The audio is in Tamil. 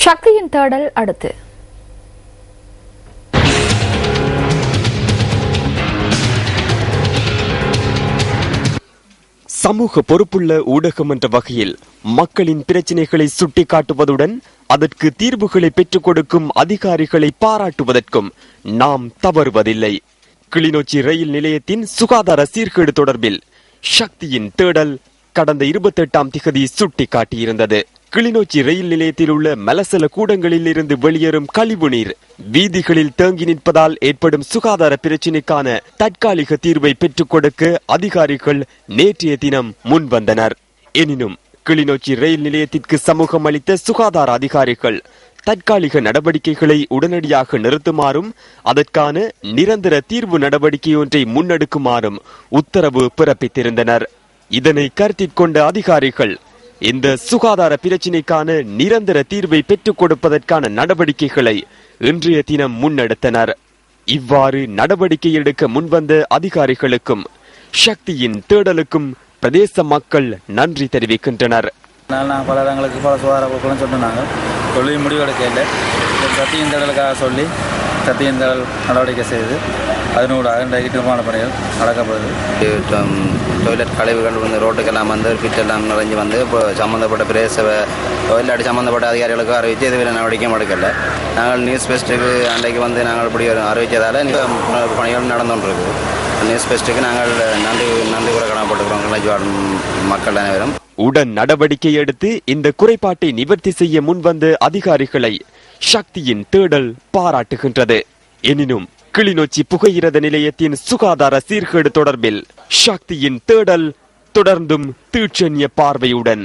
சக்தியின் தேடல் அடுத்து. சமூக பொறுப்புள்ள ஊடகம் என்ற வகையில் மக்களின் பிரச்சினைகளை சுட்டிக்காட்டுவதுடன் அதற்கு தீர்வுகளை பெற்றுக் கொடுக்கும் அதிகாரிகளை பாராட்டுவதற்கும் நாம் தவறுவதில்லை. கிளிநொச்சி ரயில் நிலையத்தின் சுகாதார சீர்கேடு தொடர்பில் சக்தியின் தேடல் கடந்த 28ஆம் திகதி சுட்டிக்காட்டியிருந்தது. கிளிநொச்சி ரயில் நிலையத்தில் உள்ள மலசல கூடங்களில் இருந்து வெளியேறும் கழிவு நீர் வீதிகளில் தேங்கி நிற்பதால் ஏற்படும் சுகாதார பிரச்சினைக்கான தற்காலிக தீர்வை பெற்றுக் கொடுக்க அதிகாரிகள் நேற்றைய தினம் முன்வந்தனர். எனினும் கிளிநொச்சி ரயில் நிலையத்திற்கு சமூகம் அளித்த சுகாதார அதிகாரிகள் தற்காலிக நடவடிக்கைகளை உடனடியாக நிறுத்துமாறும் அதற்கான நிரந்தர தீர்வு நடவடிக்கை ஒன்றை முன்னெடுக்குமாறும் உத்தரவு பிறப்பித்திருந்தனர். இதனை கருத்தில் கொண்ட அதிகாரிகள் இந்த சுகாதார பிரச்சினைக்கான நிரந்தர தீர்வை பெற்றுக் கொடுப்பதற்கான நடவடிக்கைகளை இன்றைய தினம் முன்னெடுத்தனர். இவ்வாறு நடவடிக்கை எடுக்க முன்வந்த அதிகாரிகளுக்கும் சக்தியின் தேடலுக்கும் பிரதேச மக்கள் நன்றி தெரிவிக்கின்றனர். பல இடங்களுக்கு பல சுகாதார பொருட்களும் சொன்னாங்க. தொழில் முடிவெடுக்கல சத்தியின் தேடலுக்காக சொல்லி சத்தியின் தேடல் நடவடிக்கை செய்து அதனூடாக இன்றைக்கு நிர்மாண பணிகள் நடக்கப்படுது. டொய்லெட் கழிவுகள் வந்து ரோட்டுக்கெல்லாம் வந்து ஃபிட்டெல்லாம் நிறைஞ்சு வந்து இப்போ சம்மந்தப்பட்ட பிரதேச டொய்லெட் சம்மந்தப்பட்ட அதிகாரிகளுக்கு அறிவித்து இதுவரை நடவடிக்கையும் எடுக்கல. நாங்கள் நியூஸ் பெஸ்ட்டுக்கு அன்றைக்கு வந்து நாங்கள் இப்படி அறிவித்ததால் பணிகள் நடந்துகிட்டு நியூஸ் பெஸ்ட்டுக்கு நாங்கள் நன்றி கூட கடமைப்பட்டுக்கிறோம் மக்கள் அனைவரும். உடன் நடவடிக்கை எடுத்து இந்த குறைபாட்டை நிவர்த்தி செய்ய முன்வந்த அதிகாரிகளை சக்தியின் தேடல் பாராட்டுகின்றது. எனினும் கிளிநொச்சி புகையிரத நிலையத்தின் சுகாதார சீர்கேடு தொடர்பில் சக்தியின் தேடல் தொடர்ந்தும் தீட்சண்ய பார்வையுடன்